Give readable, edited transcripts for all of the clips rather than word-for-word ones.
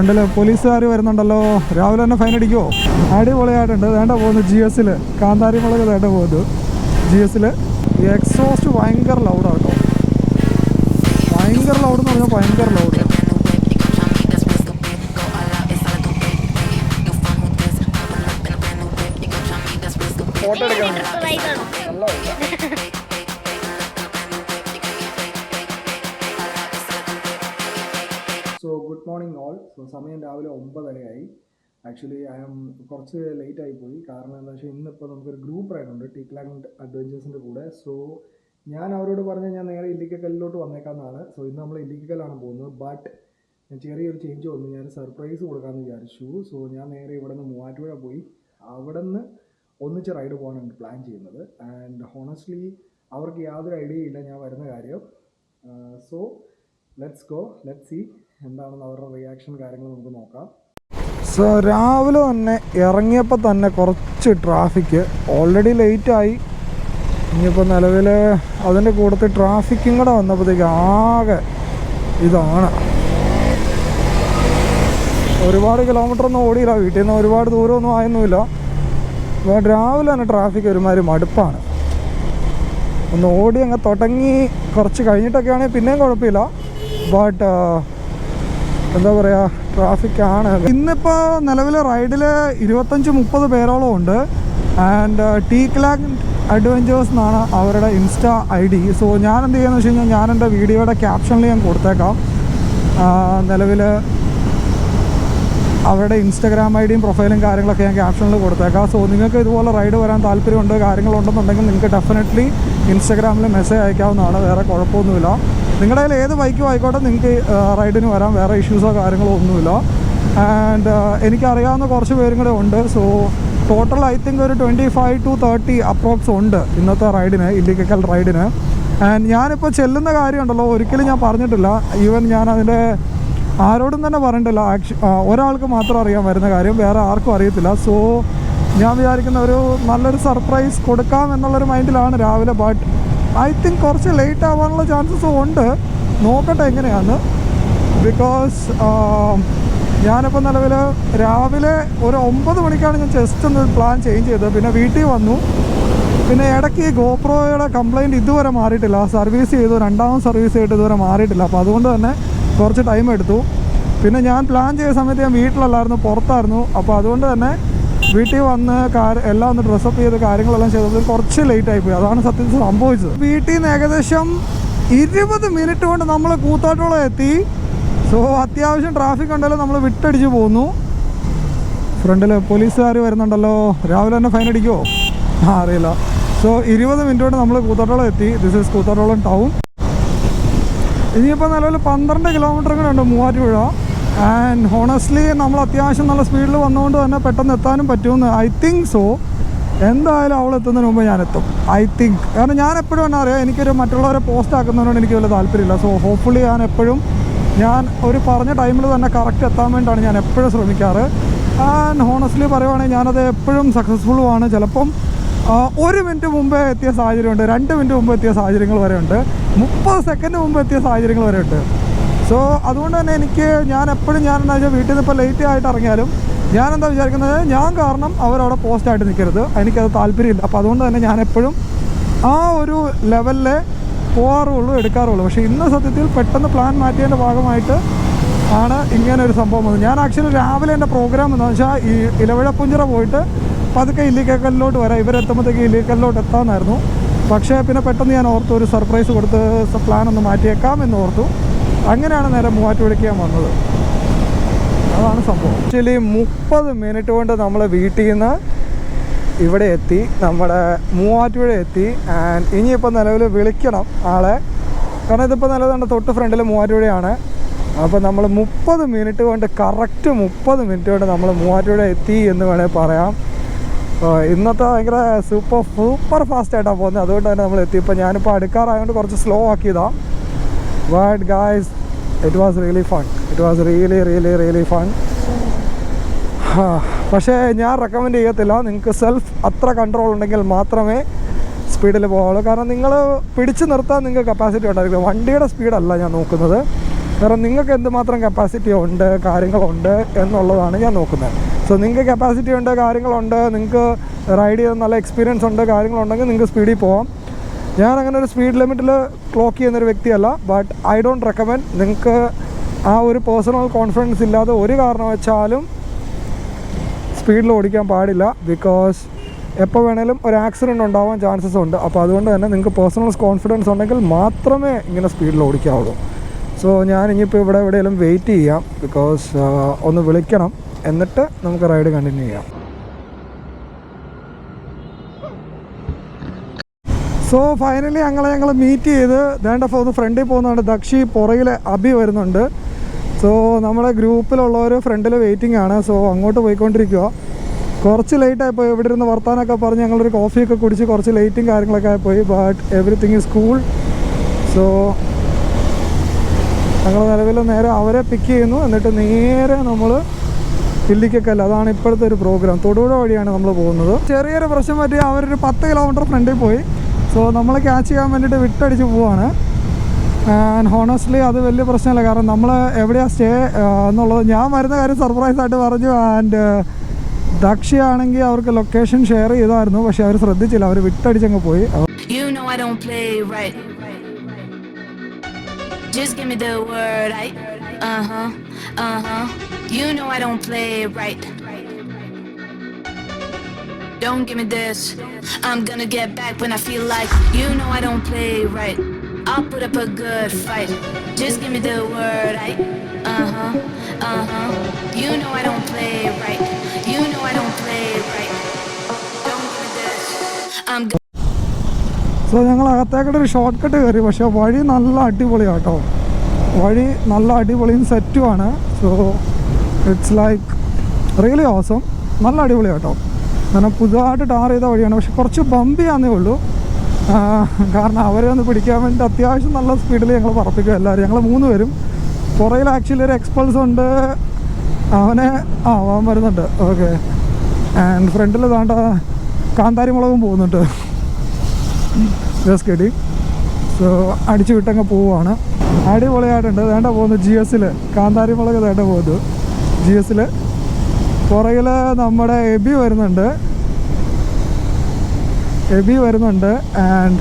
ഉണ്ടല്ലോ പോലീസുകാർ വരുന്നുണ്ടല്ലോ. രാവിലെ തന്നെ ഫൈൻ അടിക്കുമോ? അടിപൊളിയായിട്ടുണ്ട്. വേണ്ട പോകുന്നു GS-ൽ കാന്താരി മുളക് വേണ്ട പോകുന്നു. GS-ൽ എക്സോസ്റ്റ് ഭയങ്കര ലൗഡാണ് കേട്ടോ. ഭയങ്കര ലൗഡ് എന്ന് പറഞ്ഞാൽ ഭയങ്കര ലൗഡ്. ഫോട്ടോ എടുക്കാൻ so good morning all. So സമയം രാവിലെ 9:30 ആക്ച്വലി കുറച്ച് ലേറ്റ് ആയിപ്പോയി. കാരണം എന്താ വെച്ചാൽ ഇന്നിപ്പോൾ നമുക്കൊരു ഗ്രൂപ്പ് റൈഡുണ്ട് ടീക്ലാൻഡ് അഡ്വഞ്ചേഴ്സിൻ്റെ കൂടെ. സോ ഞാൻ അവരോട് പറഞ്ഞാൽ ഞാൻ നേരെ ഇല്ലിക്കക്കല്ലിലോട്ട് വന്നേക്കാമെന്നാണ്. സോ ഇന്ന് നമ്മൾ ഇല്ലിക്കക്കല്ലാണ് പോകുന്നത്. ബട്ട് ഞാൻ ചെറിയൊരു ചേഞ്ച് വന്നു. ഞാൻ സർപ്രൈസ് കൊടുക്കാമെന്ന് വിചാരിച്ചു. സോ ഞാൻ നേരെ ഇവിടെ നിന്ന് മൂവാറ്റുപുഴ പോയി അവിടെ നിന്ന് ഒന്നിച്ച് റൈഡ് പോകാനാണ് പ്ലാൻ ചെയ്യുന്നത്. ആൻഡ് ഹോണസ്റ്റ്ലി അവർക്ക് യാതൊരു ഐഡിയ ഇല്ല ഞാൻ വരുന്ന കാര്യം. So let's go, let's see എന്താണെന്ന് അവരുടെ റിയാക്ഷൻ കാര്യങ്ങൾ നമുക്ക് നോക്കാം. സോ രാവിലെ തന്നെ ഇറങ്ങിയപ്പോൾ തന്നെ കുറച്ച് ട്രാഫിക്ക് ഓൾറെഡി ലേറ്റായി. ഇനിയിപ്പോൾ നിലവിൽ അതിൻ്റെ കൂട്ടത്തിൽ ട്രാഫിക്കും കൂടെ വന്നപ്പോഴത്തേക്ക് ആകെ ഇതാണ്. ഒരുപാട് കിലോമീറ്ററൊന്നും ഓടിയില്ല, വീട്ടിൽ നിന്ന് ഒരുപാട് ദൂരമൊന്നും ആയൊന്നുമില്ല. ബട്ട് രാവിലെ തന്നെ ട്രാഫിക് ഒരുമാതിരി മടുപ്പാണ്. ഒന്ന് ഓടി അങ്ങ് തുടങ്ങി കുറച്ച് കഴിഞ്ഞിട്ടൊക്കെ ആണെങ്കിൽ പിന്നെയും കുഴപ്പമില്ല. ബട്ട് എന്താ പറയുക, ട്രാഫിക്കാണ്. ഇന്നിപ്പോൾ നിലവിൽ റൈഡിൽ 25-30 പേരോളം ഉണ്ട്. ആൻഡ് ടീക്ലാൻഡ് അഡ്വഞ്ചേഴ്സ് എന്നാണ് അവരുടെ ഇൻസ്റ്റാ ID. സോ ഞാൻ എന്ത് ചെയ്യുകയെന്ന് വെച്ച് കഴിഞ്ഞാൽ ഞാൻ എൻ്റെ വീഡിയോയുടെ ക്യാപ്ഷനിൽ ഞാൻ കൊടുത്തേക്കാം. നിലവിൽ അവരുടെ ഇൻസ്റ്റാഗ്രാം ID-യും പ്രൊഫൈലും കാര്യങ്ങളൊക്കെ ഞാൻ ക്യാപ്ഷനിൽ കൊടുത്തേക്കാം. സോ നിങ്ങൾക്ക് ഇതുപോലെ റൈഡ് വരാൻ താല്പര്യമുണ്ട് കാര്യങ്ങളുണ്ടെന്നുണ്ടെങ്കിൽ നിങ്ങൾക്ക് ഡെഫിനറ്റ്ലി ഇൻസ്റ്റാഗ്രാമിൽ മെസ്സേജ് അയക്കാവുന്നതാണ്. വേറെ കുഴപ്പമൊന്നുമില്ല. നിങ്ങളുടെ കയ്യിൽ ഏത് ബൈക്കും ആയിക്കോട്ടെ നിങ്ങൾക്ക് റൈഡിന് വരാം. വേറെ ഇഷ്യൂസോ കാര്യങ്ങളോ ഒന്നുമില്ല. ആൻഡ് എനിക്കറിയാവുന്ന കുറച്ച് പേരും കൂടെ ഉണ്ട്. സോ ടോട്ടൽ ഐ തിങ്ക് ഒരു 25 to 30 അപ്രോക്സ് ഉണ്ട് ഇന്നത്തെ റൈഡിന്, ഇല്ലിക്കക്കൽ റൈഡിന്. ആൻഡ് ഞാനിപ്പോൾ ചെല്ലുന്ന കാര്യമുണ്ടല്ലോ ഒരിക്കലും ഞാൻ പറഞ്ഞിട്ടില്ല. ഈവൻ ഞാൻ അതിൻ്റെ ആരോടും തന്നെ പറഞ്ഞിട്ടില്ല. ഒരാൾക്ക് മാത്രം അറിയാൻ വരുന്ന കാര്യം, വേറെ ആർക്കും അറിയത്തില്ല. സോ ഞാൻ വിചാരിക്കുന്ന ഒരു നല്ലൊരു സർപ്രൈസ് കൊടുക്കാം എന്നുള്ളൊരു മൈൻഡിലാണ് രാവിലെ. ബട്ട് ഐ തിങ്ക് കുറച്ച് ലേറ്റ് ആവാനുള്ള ചാൻസസും ഉണ്ട്. നോക്കട്ടെ എങ്ങനെയാണ്. ബിക്കോസ് ഞാനിപ്പോൾ നിലവിൽ രാവിലെ ഒരു 9 മണിക്കാണ് ഞാൻ ജസ്റ്റ് ഒന്ന് പ്ലാൻ ചേഞ്ച് ചെയ്തത്. പിന്നെ വീട്ടിൽ വന്നു. പിന്നെ ഇടയ്ക്ക് ഗോപ്രോയുടെ കംപ്ലയിൻറ്റ് ഇതുവരെ മാറിയിട്ടില്ല. സർവീസ് ചെയ്തു, രണ്ടാമത് സർവീസ് ചെയ്തിട്ട് ഇതുവരെ മാറിയിട്ടില്ല. അപ്പോൾ അതുകൊണ്ട് തന്നെ കുറച്ച് ടൈം എടുത്തു. പിന്നെ ഞാൻ പ്ലാൻ ചെയ്ത സമയത്ത് ഞാൻ വീട്ടിലല്ലായിരുന്നു, പുറത്തായിരുന്നു. അപ്പോൾ അതുകൊണ്ട് തന്നെ വീട്ടിൽ വന്ന് എല്ലാം ഒന്ന് ഡ്രസ്സപ്പ് ചെയ്ത് കാര്യങ്ങളെല്ലാം ചെയ്തപ്പോൾ കുറച്ച് ലേറ്റ് ആയിപ്പോയി. അതാണ് സത്യത്തിൽ സംഭവിച്ചത്. വീട്ടിൽ നിന്ന് ഏകദേശം 20 മിനിറ്റ് കൊണ്ട് നമ്മൾ കൂത്താട്ടോളം എത്തി. സോ അത്യാവശ്യം ട്രാഫിക് ഉണ്ടല്ലോ, നമ്മൾ വിട്ടടിച്ച് പോന്നു. ഫ്രണ്ടിൽ പോലീസുകാർ വരുന്നുണ്ടല്ലോ. രാവിലെ തന്നെ ഫൈൻ അടിക്കുമോ? അറിയില്ല. സോ 20 മിനിറ്റ് കൊണ്ട് നമ്മൾ കൂത്താട്ടോളം എത്തി. This is Koothattukulam town. ഇനിയിപ്പോൾ നിലവിൽ 12 കിലോമീറ്റർ കൂടെ ഉണ്ട് മൂവാറ്റുപുഴ. ആൻഡ് ഹോണസ്റ്റ്ലി നമ്മൾ അത്യാവശ്യം നല്ല സ്പീഡിൽ വന്നുകൊണ്ട് തന്നെ പെട്ടെന്ന് എത്താനും പറ്റുമെന്ന് ഐ തിങ്ക്. സോ എന്തായാലും അവൾ എത്തുന്നതിന് മുമ്പ് ഞാൻ എത്തും ഐ തിങ്ക്. കാരണം ഞാൻ എപ്പോഴും തന്നെ അറിയാം, എനിക്കൊരു മറ്റുള്ളവരെ പോസ്റ്റ് ആക്കുന്നതിനോട് എനിക്ക് വലിയ താല്പര്യമില്ല. സോ ഹോപ്പ്ഫുള്ളി ഞാൻ ഒരു പറഞ്ഞ ടൈമിൽ തന്നെ കറക്റ്റ് എത്താൻ വേണ്ടിയിട്ടാണ് ഞാൻ എപ്പോഴും ശ്രമിക്കാറ്. ആൻഡ് ഹോണസ്റ്റ്ലി പറയുവാണെങ്കിൽ ഞാനത് എപ്പോഴും സക്സസ്ഫുള്ളുമാണ്. ചിലപ്പം 1 മിനിറ്റ് മുമ്പേ എത്തിയ സാഹചര്യമുണ്ട്, 2 മിനിറ്റ് മുമ്പ് എത്തിയ സാഹചര്യങ്ങൾ വരെ ഉണ്ട്, 30 സെക്കൻഡ് മുമ്പ് എത്തിയ സാഹചര്യങ്ങൾ വരെ ഉണ്ട്. സോ അതുകൊണ്ട് തന്നെ ഞാൻ എന്താ വെച്ചാൽ വീട്ടിൽ നിന്ന് ഇപ്പോൾ ലേറ്റ് ആയിട്ട് ഇറങ്ങിയാലും ഞാനെന്താ വിചാരിക്കുന്നത്, ഞാൻ കാരണം അവരവിടെ പോസ്റ്റായിട്ട് നിൽക്കരുത്, എനിക്കത് താല്പര്യമില്ല. അപ്പോൾ അതുകൊണ്ട് തന്നെ ഞാൻ എപ്പോഴും ആ ഒരു ലെവലിൽ പോകാറുള്ളൂ, എടുക്കാറുള്ളൂ. പക്ഷേ ഇന്ന് സത്യത്തിൽ പെട്ടെന്ന് പ്ലാൻ മാറ്റിയതിൻ്റെ ഭാഗമായിട്ട് ആണ് ഇങ്ങനെ ഒരു സംഭവം വന്നത്. ഞാൻ ആക്ച്വലി രാവിലെ എൻ്റെ പ്രോഗ്രാം എന്താണെന്ന് വെച്ചാൽ ഈ ഇലവിഴപ്പുഞ്ചിറ പോയിട്ട് പതുക്കെ ഇല്ലിക്കക്കല്ലിലോട്ട് വരാം, ഇവരെത്തുമ്പോഴത്തേക്ക് ഇല്ലിക്കല്ലിലോട്ട് എത്താമെന്നായിരുന്നു. പക്ഷേ പിന്നെ പെട്ടെന്ന് ഞാൻ ഓർത്തു ഒരു സർപ്രൈസ് കൊടുത്ത് പ്ലാൻ ഒന്ന് മാറ്റിയേക്കാം എന്ന് ഓർത്തു. അങ്ങനെയാണ് നേരെ മൂവാറ്റുപുഴയ്ക്ക് ഞാൻ വന്നത്. അതാണ് സംഭവം. ആക്ച്വലി 30 മിനിറ്റ് കൊണ്ട് നമ്മൾ വീട്ടിൽ നിന്ന് ഇവിടെ എത്തി, നമ്മുടെ മൂവാറ്റുപുഴ എത്തി. ആൻഡ് ഇനിയിപ്പോൾ നിലവിൽ വിളിക്കണം ആളെ, കാരണം ഇതിപ്പോൾ നിലവിൽ തൊട്ട് ഫ്രണ്ടിൽ മൂവാറ്റുപുഴയാണ്. അപ്പോൾ നമ്മൾ 30 മിനിറ്റ് കൊണ്ട് കറക്റ്റ് 30 മിനിറ്റ് കൊണ്ട് നമ്മൾ മൂവാറ്റുപുഴ എത്തി എന്ന് വേണമെങ്കിൽ പറയാം. ഇന്നത്തെ ഭയങ്കര സൂപ്പർ ഫാസ്റ്റായിട്ടാണ് പോകുന്നത്. അതുകൊണ്ട് തന്നെ നമ്മൾ എത്തിയപ്പോൾ ഞാനിപ്പോൾ അടുക്കാറായതുകൊണ്ട് കുറച്ച് സ്ലോ ആക്കിയതാണ്. But guys it was really fun. It was really fun. പക്ഷേ ഞാൻ റെക്കമെൻഡ് ചെയ്യത്തില്ല. നിങ്ങൾക്ക് അത്ര കൺട്രോൾ ഉണ്ടെങ്കിൽ മാത്രമേ സ്പീഡിൽ പോകാവുള്ളൂ. കാരണം നിങ്ങൾ പിടിച്ചു നിർത്താൻ നിങ്ങൾക്ക് കപ്പാസിറ്റി ഉണ്ടായിരിക്കും. വണ്ടിയുടെ സ്പീഡല്ല ഞാൻ നോക്കുന്നത്, കാരണം നിങ്ങൾക്ക് എന്തുമാത്രം കപ്പാസിറ്റി ഉണ്ട് കാര്യങ്ങളുണ്ട് എന്നുള്ളതാണ് ഞാൻ നോക്കുന്നത്. സോ നിങ്ങൾക്ക് കപ്പാസിറ്റി ഉണ്ട് കാര്യങ്ങളുണ്ട്, നിങ്ങൾക്ക് റൈഡ് ചെയ്ത് നല്ല എക്സ്പീരിയൻസ് ഉണ്ട് കാര്യങ്ങളുണ്ടെങ്കിൽ നിങ്ങൾക്ക് സ്പീഡിൽ പോകാം. ഞാൻ അങ്ങനെ ഒരു സ്പീഡ് ലിമിറ്റിൽ ക്ലോക്ക് ചെയ്യുന്നൊരു വ്യക്തിയല്ല. But I don't recommend. നിങ്ങൾക്ക് ആ ഒരു പേഴ്സണൽ കോൺഫിഡൻസ് ഇല്ലാതെ ഒരു കാരണവശാലും സ്പീഡിൽ ഓടിക്കാൻ പാടില്ല. ബിക്കോസ് എപ്പോൾ വേണേലും ഒരു ആക്സിഡൻറ്റ് ഉണ്ടാവാൻ ചാൻസസ് ഉണ്ട്. അപ്പോൾ അതുകൊണ്ട് തന്നെ നിങ്ങൾക്ക് പേഴ്സണൽ കോൺഫിഡൻസ് ഉണ്ടെങ്കിൽ മാത്രമേ ഇങ്ങനെ സ്പീഡിൽ ഓടിക്കാവുള്ളൂ. സോ ഞാൻ ഇനിയിപ്പോൾ ഇവിടെ എവിടെയെങ്കിലും വെയിറ്റ് ചെയ്യാം. ബിക്കോസ് ഒന്ന് വിളിക്കണം, എന്നിട്ട് നമുക്ക് റൈഡ് കണ്ടിന്യൂ ചെയ്യാം. സോ ഫൈനലി ഞങ്ങൾ മീറ്റ് ചെയ്ത് വേണ്ട ഒന്ന് ഫ്രണ്ടിൽ പോകുന്നുണ്ട്. ദക്ഷി പുറകിൽ അഭി വരുന്നുണ്ട്. സോ നമ്മുടെ ഗ്രൂപ്പിലുള്ളവർ ഫ്രണ്ടിൽ വെയിറ്റിംഗ് ആണ്. സോ അങ്ങോട്ട് പോയിക്കൊണ്ടിരിക്കുക. കുറച്ച് ലേറ്റായിപ്പോയി. ഇവിടെ ഇരുന്ന് വർത്താനൊക്കെ പറഞ്ഞ് ഞങ്ങളൊരു കോഫിയൊക്കെ കുടിച്ച് കുറച്ച് ലേറ്റും കാര്യങ്ങളൊക്കെ ആയിപ്പോയി. But everything is cool. So ഞങ്ങൾ നിലവിൽ നേരെ അവരെ പിക്ക് ചെയ്യുന്നു. എന്നിട്ട് നേരെ നമ്മൾ ഇല്ലിക്കക്കല്ല, അതാണ് ഇപ്പോഴത്തെ ഒരു പ്രോഗ്രാം. തൊടുപുഴ വഴിയാണ് നമ്മൾ പോകുന്നത്. ചെറിയൊരു പ്രശ്നം പറ്റി അവരൊരു 10 കിലോമീറ്റർ ഫ്രണ്ടിൽ പോയി. സോ നമ്മൾ ക്യാച്ച് ചെയ്യാൻ വേണ്ടിയിട്ട് വിട്ടടിച്ച് പോവാണ്. ആൻഡ് ഹോണസ്റ്റ്ലി അത് വലിയ പ്രശ്നമല്ല. കാരണം നമ്മൾ എവിടെയാണ് സ്റ്റേ എന്നുള്ളത് ഞാൻ വരുന്ന കാര്യം സർപ്രൈസായിട്ട് പറഞ്ഞു. ആൻഡ് ദക്ഷിയാണെങ്കിൽ അവർക്ക് ലൊക്കേഷൻ ഷെയർ ചെയ്തായിരുന്നു, പക്ഷെ അവർ ശ്രദ്ധിച്ചില്ല. അവർ വിട്ടടിച്ചങ്ങ് പോയി. Just give me the word, you know I don't play right. Don't give me this, I'm gonna get back when I feel like. You know I don't play right, I'll put up a good fight. Just give me the word, you know I don't play right. You know I don't play right. Don't give me this, I'm gonna. So ഞങ്ങൾ അകത്തേക്കൂടെ ഒരു short cut കയറി. പക്ഷേ വഴി നല്ല അടിപൊളിയാണ് കേട്ടോ. വഴി നല്ല അടിപൊളിയും സെറ്റുമാണ്. So it's like really awesome. നല്ല അടിപൊളിയാണ് കേട്ടോ. കാരണം പുതുതായിട്ട് ടാർ ചെയ്ത വഴിയാണ്. പക്ഷെ കുറച്ച് ബമ്പിയാന്നേ ഉള്ളൂ. കാരണം അവരെ ഒന്ന് പിടിക്കാൻ വേണ്ടി അത്യാവശ്യം നല്ല സ്പീഡിൽ ഞങ്ങൾ പറപ്പിക്കും എല്ലാവരും. ഞങ്ങൾ 3 പേരും. പുറയിൽ ആക്ച്വലി ഒരു എക്സ്പൾസ് ഉണ്ട്. അവൻ വരുന്നുണ്ട്. ഓക്കെ. ആൻഡ് ഫ്രണ്ടിൽ താണ്ട കാന്താരി മുളകും പോകുന്നുണ്ട്. Just kidding. സോ അടിച്ചു വിട്ടങ്ങ് പോവുകയാണ്. അടിപൊളിയായിട്ടുണ്ട്. വേണ്ട പോകുന്നു GS-ൽ കാന്താരി മുളക് വേണ്ട പോകുന്നു GS-ൽ. പുറകിൽ നമ്മുടെ എബി വരുന്നുണ്ട്. ആൻഡ്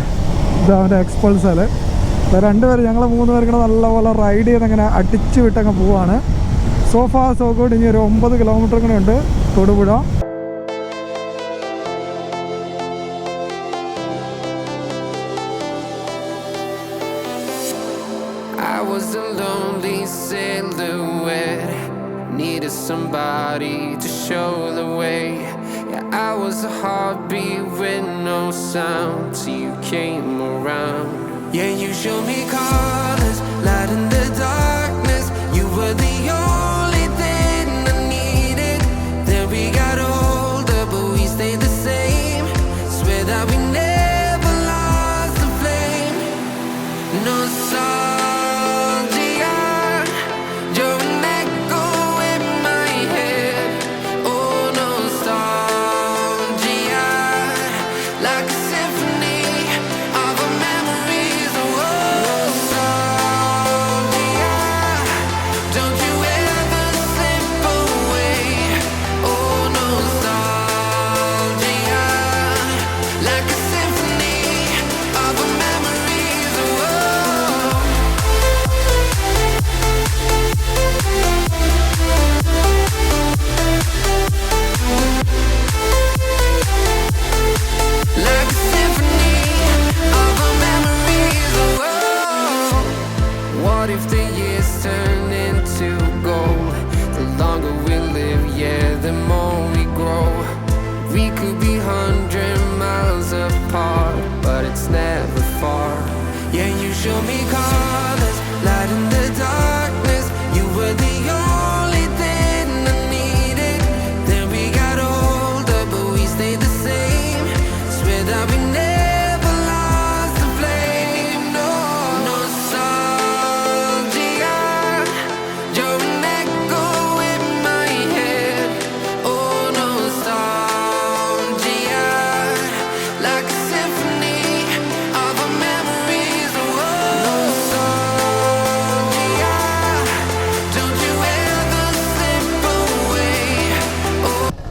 ഇതവൻ്റെ എക്സ്പൾസൽ. രണ്ടുപേരും ഞങ്ങൾ 3 പേരും കൂടെ നല്ലപോലെ റൈഡ് ചെയ്ത് അങ്ങനെ അടിച്ചു വിട്ടങ്ങ് പോവാണ്. So far so good. ഇനി ഒരു 9 കിലോമീറ്റർ കൂടെ ഉണ്ട് Thodupuzha. I was a lonely silhouette, needed somebody to show the way. Yeah, I was a heartbeat with no sound till you came around. Yeah, you showed me colors, light in the darkness. You were the only thing I needed. Then we got older, but we stayed the same. Swear that we never lost the flame. No sorry. Don't you ever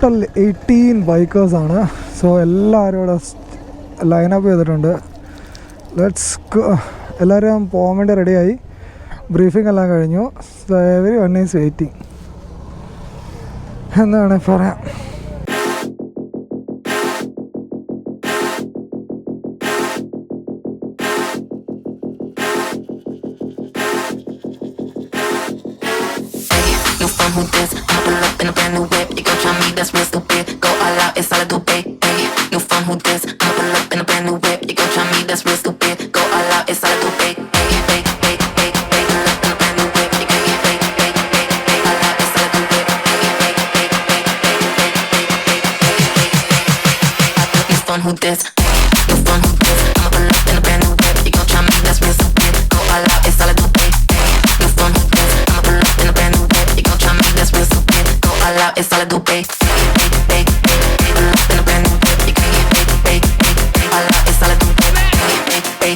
total 18 ബൈക്കേഴ്സാണ്. So എല്ലാവരും ഇവിടെ lineup ചെയ്തിട്ടുണ്ട്. എല്ലാവരും പോകാൻ വേണ്ടി റെഡിയായി. Briefing എല്ലാം കഴിഞ്ഞു. So every one is waiting എന്ന് വേണമെങ്കിൽ പറയാം. Who this? I'ma pull up in a brand new whip. You gon' try me, that's real stupid. Go all out, it's all I do, babe. Ay, new phone, who this? I'ma pull up in a brand new whip. You gon' try me, that's real stupid. Go all out, it's all I do, babe. Ay, ay, ay, ay, ay, pull up in a brand new whip. You gon' get ay, ay, ay, ay, all out, it's all I do, babe. Ay, ay, ay, ay, ay, ay, ay, new phone, who this? New phone, who this? I'ma pull up in a brand new whip. You gon' try me, that's real stupid. Go all out, it's all I do, babe. Ay, new phone, who this? I'ma pull up in a brand new whip. That's real stupid. Go all out, it's all I do, babe. Hey, pull up in a brand new whip. You can get hey, all out, it's all I do, babe. Hey,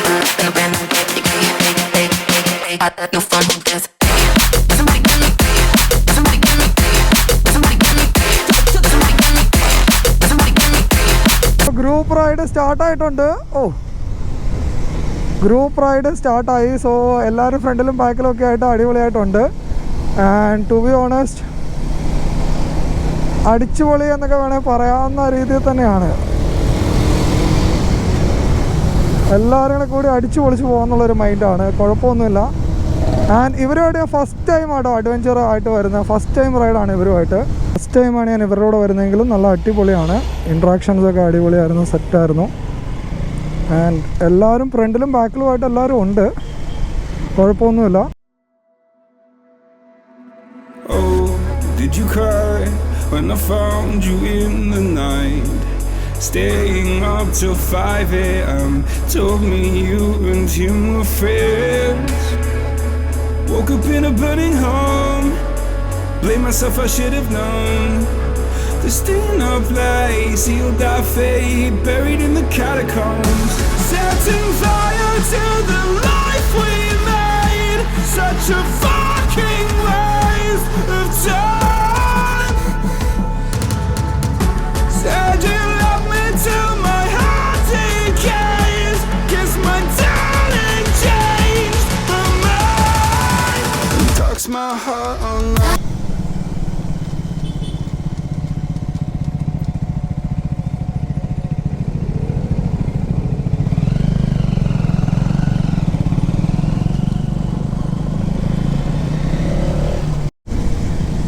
pull up in a brand new whip. You can get hey, all that new fun with this. Somebody get me, somebody get me, somebody get me, somebody get me, somebody get me. Group ride സ്റ്റാർട്ടായിട്ടുണ്ട്. Group ride സ്റ്റാർട്ടായി. So എല്ലാവരും ഫ്രണ്ടിലും ബാക്കിലും ഒക്കെ ആയിട്ട് അടിപൊളിയായിട്ടുണ്ട്. And to be honest അടിച്ചുപൊളി എന്നൊക്കെ വേണമെങ്കിൽ പറയാവുന്ന രീതിയിൽ തന്നെയാണ്. എല്ലാവരും കൂടി അടിച്ചു പൊളിച്ച് പോകാമെന്നുള്ളൊരു മൈൻഡാണ്. കുഴപ്പമൊന്നുമില്ല. ആൻഡ് ഇവരുമായിട്ട് ഫസ്റ്റ് ടൈം ആട്ടോ അഡ്വഞ്ചർ ആയിട്ട് വരുന്നത്. ഫസ്റ്റ് ടൈം റൈഡാണ് ഇവരുമായിട്ട്. ഫസ്റ്റ് ടൈമാണ് ഞാൻ ഇവരുടെ കൂടെ വരുന്നതെങ്കിലും നല്ല അടിപൊളിയാണ്. ഇൻട്രാക്ഷൻസൊക്കെ അടിപൊളിയായിരുന്നു, സെറ്റായിരുന്നു. ആൻഡ് എല്ലാവരും ഫ്രണ്ടിലും ബാക്കിലുമായിട്ട് എല്ലാവരും ഉണ്ട്. കുഴപ്പമൊന്നുമില്ല. Did you cry when I found you in the night? Staying up till 5 a.m. Told me you and him were friends. Woke up in a burning home. Blame myself, I should have known. The staying up late, sealed our fate, buried in the catacombs. Setting fire to the life we made. Such a fucking waste of time. Said you love me till my heart decays. Guess my darling changed her mind. And talks my heart online.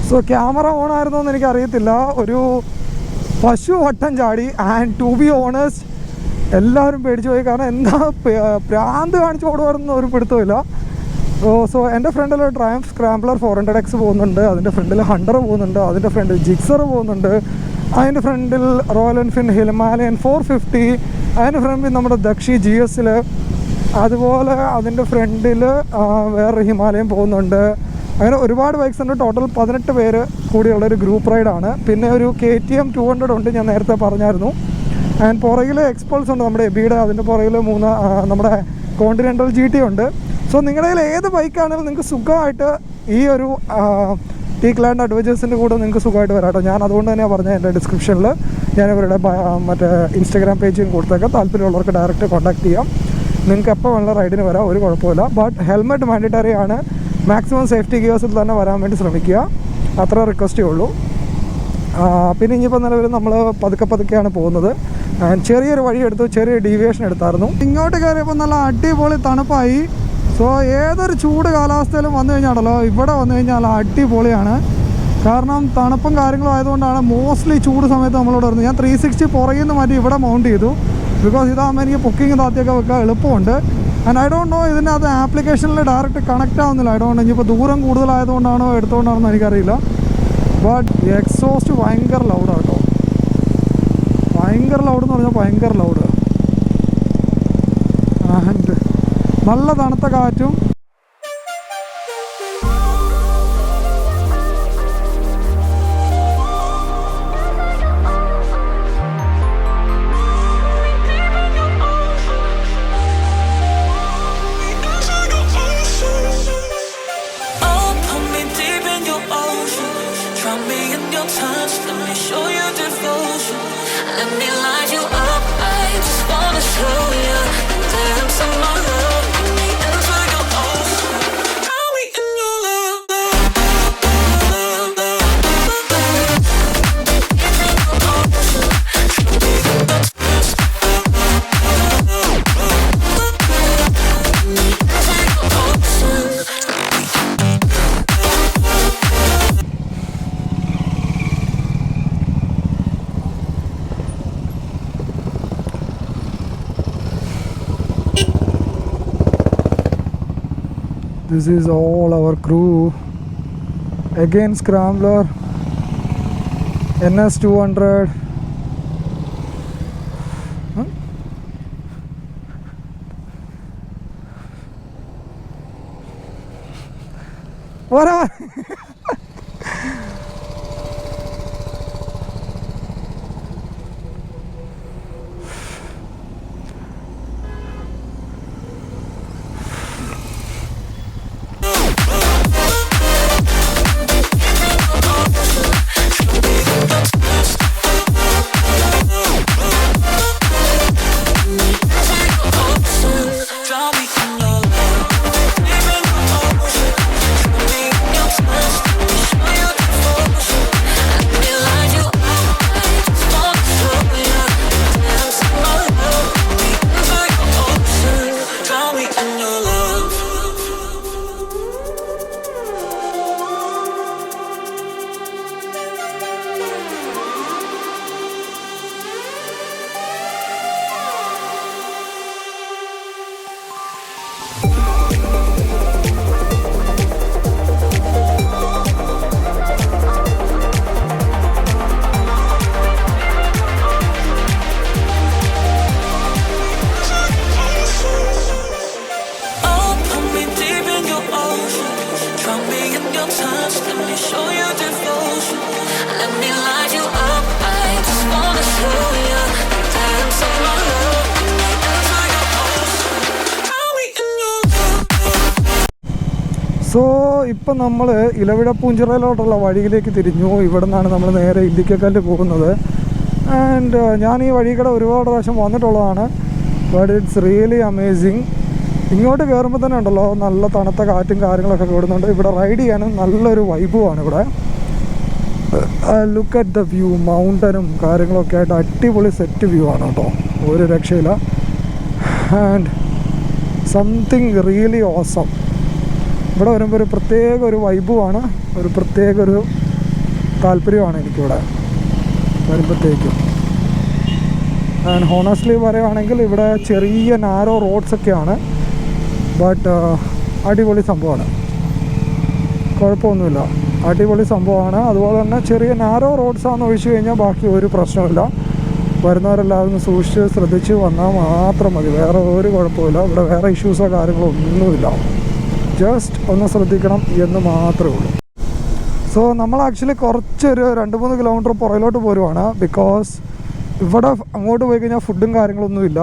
So camera on ആയിരുന്നോ എന്ന് എനിക്കറിയത്തില്ല. ഒരു പശു വട്ടം ചാടി. And to be honest എല്ലാവരും പേടിച്ചു പോയി. കാരണം എന്താ പ്രാന്ത് കാണിച്ച് ഓടുവായിരുന്നു ഒരു പിടുത്തമില്ല. സോ എൻ്റെ ഫ്രണ്ടിൽ ട്രയംഫ് സ്ക്രാംബ്ലർ 400X പോകുന്നുണ്ട്. അതിൻ്റെ ഫ്രണ്ടിൽ ഹണ്ടർ പോകുന്നുണ്ട്. അതിൻ്റെ ഫ്രണ്ടിൽ ജിക്സർ പോകുന്നുണ്ട്. അതിൻ്റെ ഫ്രണ്ടിൽ റോയൽ എൻഫീൽഡ് ഹിമാലയൻ 450. അതിൻ്റെ ഫ്രണ്ടിൽ നമ്മുടെ ദക്ഷി GS. അതുപോലെ അതിൻ്റെ ഫ്രണ്ടിൽ വേറൊരു ഹിമാലയൻ പോകുന്നുണ്ട്. അങ്ങനെ ഒരുപാട് ബൈക്സ് ഉണ്ട്. ടോട്ടൽ 18 പേര് കൂടിയുള്ളൊരു ഗ്രൂപ്പ് റൈഡാണ്. പിന്നെ ഒരു KTM 200 ഉണ്ട്, ഞാൻ നേരത്തെ പറഞ്ഞായിരുന്നു. ആൻഡ് പുറകിൽ എക്സ്പൾസ് ഉണ്ട് നമ്മുടെ എബിയുടെ. അതിൻ്റെ പുറകിൽ നമ്മുടെ കോണ്ടിനെൻ്റൽ GT ഉണ്ട്. സോ നിങ്ങളുടെ കയ്യിൽ ഏത് ബൈക്കാണെങ്കിലും നിങ്ങൾക്ക് സുഖമായിട്ട് ഈ ഒരു ടീക്ലാൻഡ് അഡ്വഞ്ചേഴ്സിൻ്റെ കൂടെ നിങ്ങൾക്ക് സുഖമായിട്ട് വരാം കേട്ടോ. ഞാൻ അതുകൊണ്ട് തന്നെയാണ് പറഞ്ഞത്. എൻ്റെ ഡിസ്ക്രിപ്ഷനിൽ ഞാൻ ഇവരുടെ മറ്റേ ഇൻസ്റ്റാഗ്രാം പേജും കൊടുത്തേക്കാം. താല്പര്യമുള്ളവർക്ക് ഡയറക്റ്റ് കോൺടാക്ട് ചെയ്യാം. നിങ്ങൾക്ക് എപ്പോൾ വേണമെങ്കിലും റൈഡിന് വരാം, ഒരു കുഴപ്പമില്ല. ബട്ട് ഹെൽമെറ്റ് മാൻഡേറ്ററി ആണ്. മാക്സിമം സേഫ്റ്റി ഗിയേഴ്സിൽ തന്നെ വരാൻ വേണ്ടി ശ്രമിക്കുക. അത്ര റിക്വസ്റ്റേ ഉള്ളൂ. പിന്നെ ഇനിയിപ്പോൾ നിലവിൽ നമ്മൾ പതുക്കെയാണ് പോകുന്നത്. ചെറിയൊരു വഴി എടുത്തു, ചെറിയ ഡീവിയേഷൻ എടുത്തായിരുന്നു. ഇങ്ങോട്ട് കയറിയപ്പോൾ നല്ല അടിപൊളി തണുപ്പായി. സോ ഏതൊരു ചൂട് കാലാവസ്ഥയിലും വന്നു കഴിഞ്ഞാണല്ലോ ഇവിടെ വന്നു കഴിഞ്ഞാൽ അടിപൊളിയാണ്. കാരണം തണുപ്പും കാര്യങ്ങളും ആയതുകൊണ്ടാണ് മോസ്റ്റ്ലി ചൂട് സമയത്ത് നമ്മളിവിടെ വരുന്നത്. ഞാൻ 360 പുറകിൽ നിന്ന് മാറ്റി ഇവിടെ മൗണ്ട് ചെയ്തു. ബിക്കോസ് ഇതാകുമ്പോൾ എനിക്ക് ബുക്കിംഗ് താത്തിയൊക്കെ വെക്കാൻ എളുപ്പമുണ്ട്. ആൻഡ് ഐ ഡോണ്ട് നോ ഇതിനകത്ത് ആപ്ലിക്കേഷനിൽ ഡയറക്റ്റ് കണക്റ്റ് ആവുന്നില്ല. ഐ ഡോണ്ട് നോ ഇനിയിപ്പോൾ ദൂരം കൂടുതലായതുകൊണ്ടാണോ എടുത്തുകൊണ്ടാണോ എന്ന് എനിക്കറിയില്ല. ബട്ട് എക്സോസ്റ്റ് ഭയങ്കര ലൗഡാണ് കേട്ടോ. ഭയങ്കര ലൗഡ് എന്ന് പറഞ്ഞാൽ ഭയങ്കര ലൗഡ്. ആൻഡ് നല്ല തണുത്ത കാറ്റും. Drown me in your your touch, let me show you devotion. Let me light you up, I just wanna show you the depths of my love. Let me enter your ocean, drown me in your love. This is all our crew. Again Scrambler, NS 200. What? So ഇപ്പം നമ്മൾ ഇലവിഴപ്പൂഞ്ചിറയിലോട്ടുള്ള വഴിയിലേക്ക് തിരിഞ്ഞു. ഇവിടെ നിന്നാണ് നമ്മൾ നേരെ ഇല്ലിക്കക്കല്ല് പോകുന്നത്. And ഞാൻ ഈ വഴി കൂടെ ഒരുപാട് പ്രാവശ്യം വന്നിട്ടുള്ളതാണ്. But it's really amazing. ഇങ്ങോട്ട് കയറുമ്പോൾ തന്നെ ഉണ്ടല്ലോ നല്ല തണുത്ത കാറ്റും കാര്യങ്ങളൊക്കെ കൂടുന്നുണ്ട്. ഇവിടെ റൈഡ് ചെയ്യാനും നല്ലൊരു വൈബുമാണ് ഇവിടെ. ലുക്ക് അറ്റ് ദ വ്യൂ, മൗണ്ടനും കാര്യങ്ങളൊക്കെ ആയിട്ട് അടിപൊളി സെറ്റ് വ്യൂ ആണ് കേട്ടോ, ഒരു രക്ഷയില്ല. And something really awesome. ഇവിടെ വരുമ്പോൾ ഒരു പ്രത്യേക ഒരു വൈബുമാണ്, ഒരു പ്രത്യേക ഒരു താല്പര്യമാണ് എനിക്കിവിടെ വരുമ്പോഴത്തേക്കും. ആൻഡ് ഹോണസ്റ്റ്ലി പറയുകയാണെങ്കിൽ ഇവിടെ ചെറിയ നാരോ റോഡ്സൊക്കെയാണ്, ബട്ട് അടിപൊളി സംഭവമാണ്, കുഴപ്പമൊന്നുമില്ല, അടിപൊളി സംഭവമാണ്. അതുപോലെ തന്നെ ചെറിയ നാരോ റോഡ്സാണെന്ന് ഒഴിച്ചു കഴിഞ്ഞാൽ ബാക്കി ഒരു പ്രശ്നമില്ല. വരുന്നവരെല്ലാവരും സൂക്ഷിച്ച് ശ്രദ്ധിച്ച് വന്നാൽ മാത്രം മതി, വേറെ ഒരു കുഴപ്പമില്ല. ഇവിടെ വേറെ ഇഷ്യൂസോ കാര്യങ്ങളോ ഒന്നുമില്ല, ജസ്റ്റ് ഒന്ന് ശ്രദ്ധിക്കണം എന്ന് മാത്രമേ ഉള്ളൂ. സോ നമ്മൾ ആക്ച്വലി കുറച്ചൊരു 2-3 കിലോമീറ്റർ പുറകിലോട്ട് പോരുവാണ്. ബിക്കോസ് ഇവിടെ അങ്ങോട്ട് പോയി കഴിഞ്ഞാൽ ഫുഡും കാര്യങ്ങളൊന്നുമില്ല.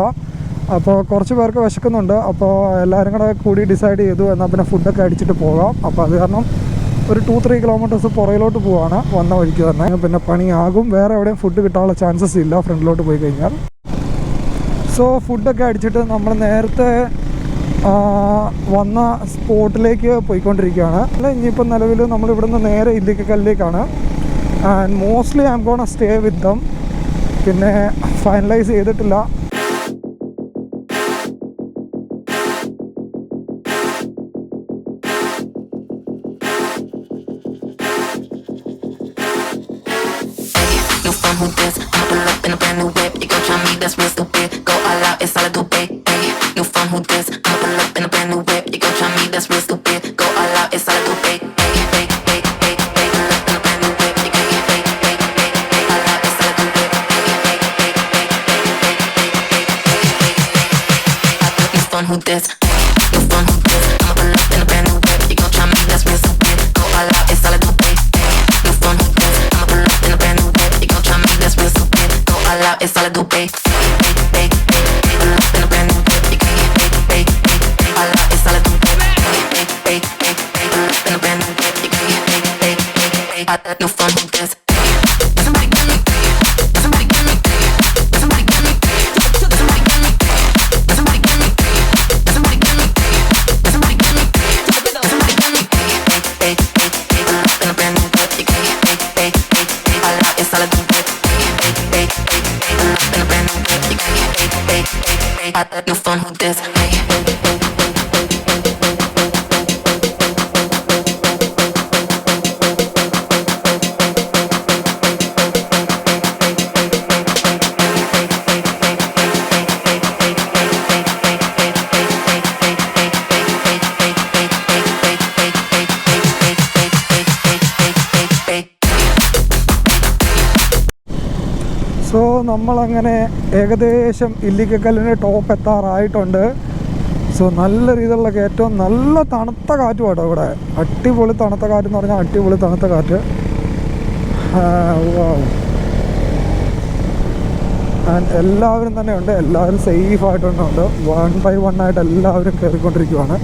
അപ്പോൾ കുറച്ച് പേർക്ക് വിശക്കുന്നുണ്ട്. അപ്പോൾ എല്ലാവരും കൂടി ഡിസൈഡ് ചെയ്തു എന്നാൽ പിന്നെ ഫുഡൊക്കെ അടിച്ചിട്ട് പോകാം. അപ്പോൾ അത് കാരണം ഒരു 2-3 കിലോമീറ്റേഴ്സ് പുറകിലോട്ട് പോവാണ് വന്ന വഴിക്ക് തന്നെ. പിന്നെ പണിയാകും, വേറെ എവിടെയും ഫുഡ് കിട്ടാനുള്ള ചാൻസസ് ഇല്ല ഫ്രണ്ടിലോട്ട് പോയി കഴിഞ്ഞാൽ. സോ ഫുഡൊക്കെ അടിച്ചിട്ട് നമ്മൾ നേരത്തെ വന്ന സ്പോട്ടിലേക്ക് പോയിക്കൊണ്ടിരിക്കുകയാണ്. അല്ല, ഇനിയിപ്പോൾ നിലവിൽ നമ്മളിവിടെ നിന്ന് നേരെ ഇല്ലിക്കക്കല്ലിലേക്കാണ്. And mostly I'm gonna stay with them. പിന്നെ ഫൈനലൈസ് ചെയ്തിട്ടില്ല. Who this? I'ma pull up in a brand new whip. You gon' try me, that's real stupid. Go all out, it's all I do, babe. New phone, who this? I'ma pull up in a brand new whip. You gon' try me, that's real stupid. Go all out, it's all I do, babe. Pull up in a brand new whip. You gon' get all out, it's all I do, babe. New phone, who this? New phone, who this? I'ma pull up in a brand new whip. You gon' try me, that's real stupid. Go all out, it's all I do, babe. New phone, who this? I'ma pull up in a brand new whip. You gon' try me, that's real stupid. Go all out, it's all I do, babe. Pull up in a brand new whip. You gon' get all out, it's all I do, babe. Pull up in a brand new whip. You gon' get new phone, who this? So നമ്മളങ്ങനെ ഏകദേശം ഇല്ലിക്കക്കല്ലിൻ്റെ top എത്താറായിട്ടുണ്ട്. So നല്ല രീതിയിലുള്ള കയറ്റവും നല്ല തണുത്ത കാറ്റും കേട്ടോ ഇവിടെ. അടിപൊളി തണുത്ത കാറ്റ് എന്ന് പറഞ്ഞാൽ അടിപൊളി തണുത്ത കാറ്റ്. ആൻഡ് എല്ലാവരും തന്നെ ഉണ്ട്, എല്ലാവരും സേഫായിട്ടുണ്ട്. 1 by 1 ആയിട്ട് എല്ലാവരും കയറിക്കൊണ്ടിരിക്കുവാണ്.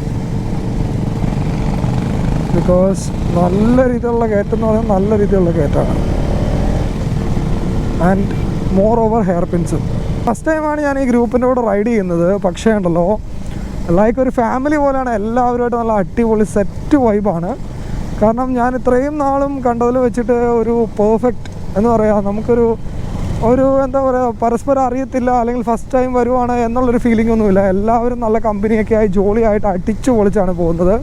ബിക്കോസ് നല്ല രീതിയിലുള്ള കയറ്റം എന്ന് പറഞ്ഞാൽ നല്ല രീതിയിലുള്ള കയറ്റമാണ്. ആൻഡ് മോർ ഓവർ ഹെയർ പിൻസും. ഫസ്റ്റ് ടൈമാണ് ഞാൻ ഈ ഗ്രൂപ്പിൻ്റെ കൂടെ റൈഡ് ചെയ്യുന്നത്. പക്ഷേ ഉണ്ടല്ലോ, ലൈക്ക് ഒരു ഫാമിലി പോലെയാണ്. എല്ലാവരുമായിട്ട് നല്ല അടിപൊളി സെറ്റ് വൈബാണ്. കാരണം ഞാൻ ഇത്രയും നാളും കണ്ടതിൽ വെച്ചിട്ട് ഒരു പെർഫെക്റ്റ് എന്ന് പറയാം, നമുക്കൊരു എന്താ പറയുക, പരസ്പരം അറിയത്തില്ല അല്ലെങ്കിൽ ഫസ്റ്റ് ടൈം വരുവാണ് എന്നുള്ളൊരു ഫീലിംഗ് ഒന്നുമില്ല. എല്ലാവരും നല്ല കമ്പനിയൊക്കെ ആയി ജോളിയായിട്ട് അടിച്ചു പൊളിച്ചാണ് പോകുന്നത്.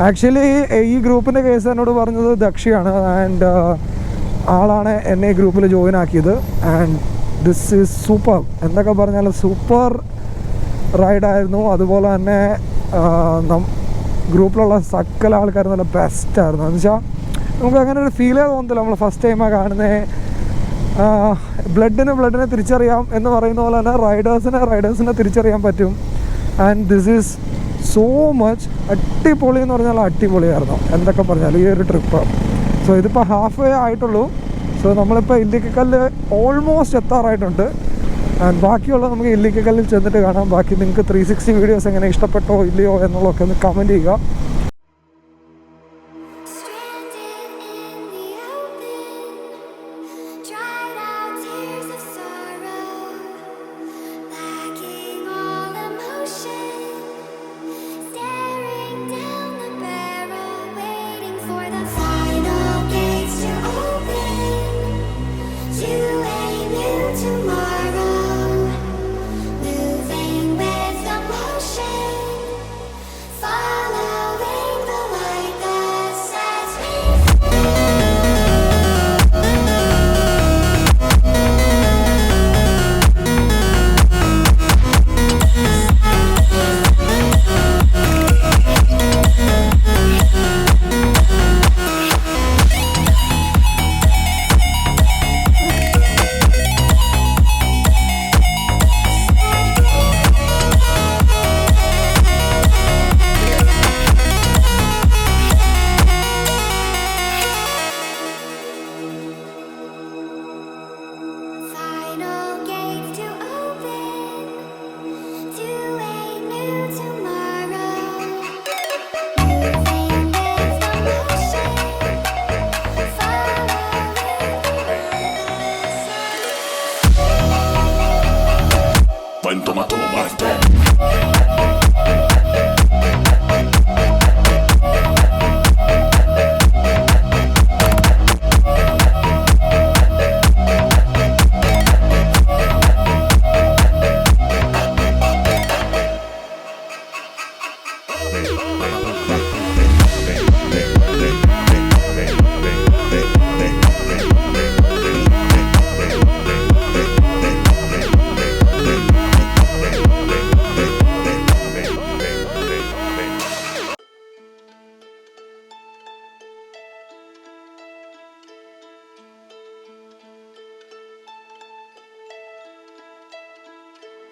ആക്ച്വലി ഈ ഗ്രൂപ്പിൻ്റെ കേസ് എന്നോട് പറഞ്ഞത് ദക്ഷിയാണ്. ആൻഡ് ആളാണ് എന്നെ ഈ ഗ്രൂപ്പിൽ ജോയിൻ ആക്കിയത്. And this is super. എന്തൊക്കെ പറഞ്ഞാലും സൂപ്പർ റൈഡായിരുന്നു. അതുപോലെ തന്നെ ഗ്രൂപ്പിലുള്ള സകല ആൾക്കാർ നല്ല ബെസ്റ്റായിരുന്നു. എന്ന് വെച്ചാൽ നമുക്ക് അങ്ങനെ ഒരു ഫീലേ തോന്നത്തില്ല നമ്മൾ ഫസ്റ്റ് ടൈമാണ് കാണുന്നത്. ബ്ലഡിനെ തിരിച്ചറിയാം എന്ന് പറയുന്ന പോലെ തന്നെ റൈഡേഴ്സിനെ തിരിച്ചറിയാൻ പറ്റും. And this is so much അടിപൊളി എന്ന് പറഞ്ഞാൽ അടിപൊളിയായിരുന്നു. എന്തൊക്കെ പറഞ്ഞാലും ഈ ഒരു ട്രിപ്പ്. സോ ഇതിപ്പോൾ ഹാഫ് വേ ആയിട്ടുള്ളൂ. സോ നമ്മളിപ്പോൾ ഇല്ലിക്കക്കല്ല് ഓൾമോസ്റ്റ് എത്താറായിട്ടുണ്ട്. ആൻഡ് ബാക്കിയുള്ളത് നമുക്ക് ഇല്ലിക്കക്കല്ലിൽ ചെന്നിട്ട് കാണാം. ബാക്കി നിങ്ങൾക്ക് 360 വീഡിയോസ് എങ്ങനെ ഇഷ്ടപ്പെട്ടോ ഇല്ലയോ എന്നുള്ളതൊക്കെ ഒന്ന് കമൻറ്റ് ചെയ്യുക.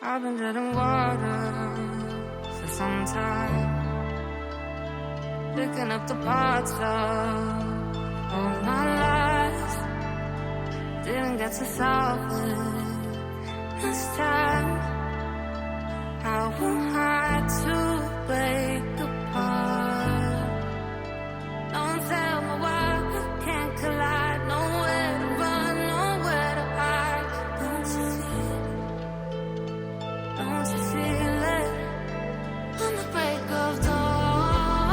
I've been treading water for some time, picking up the parts of all my life. Didn't get to solve it this time. I won't hide to break apart. Don't tell me why we can't collide. Nowhere to run, nowhere to hide. Don't you feel it? On the break of dawn,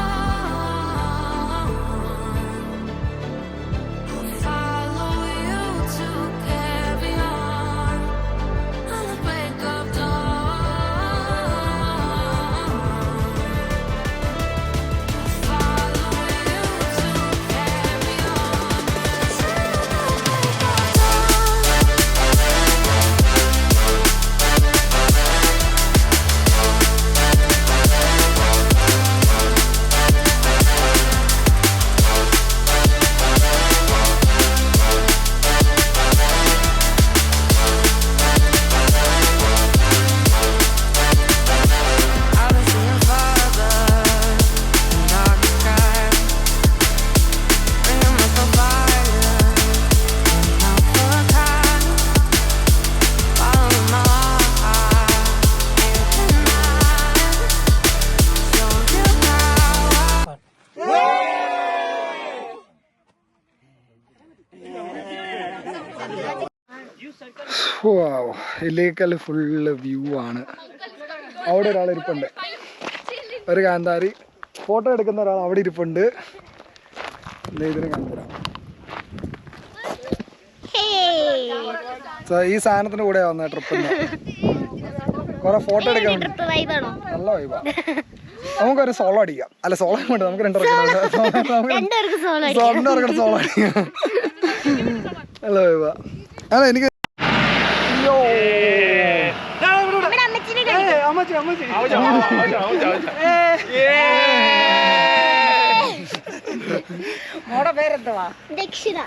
I'll follow you to carry on. On the break of dawn, Illikkal full view ആണ്. അവിടെ ഒരാൾ ഇരിപ്പുണ്ട്, ഒരു കാന്താരി. Photo എടുക്കുന്ന ഒരാൾ അവിടെ ഇരിപ്പുണ്ട്. ഇതിന് കാണിത്തരാം. ഈ സാധനത്തിന്റെ കൂടെ വന്ന ട്രിപ്പിന് കുറെ ഫോട്ടോ എടുക്കാൻ വേണ്ടി നല്ല വൈബാ. നമുക്കൊരു സോളോ അടിക്കാം. അല്ല സോളോ വേണ്ട, നമുക്ക് രണ്ടുപേർക്കും സോളോ അടിക്കാം. നല്ല വൈബാ. അല്ല എനിക്ക് മോടെ പേരെന്തുവാ? ദക്ഷിണ.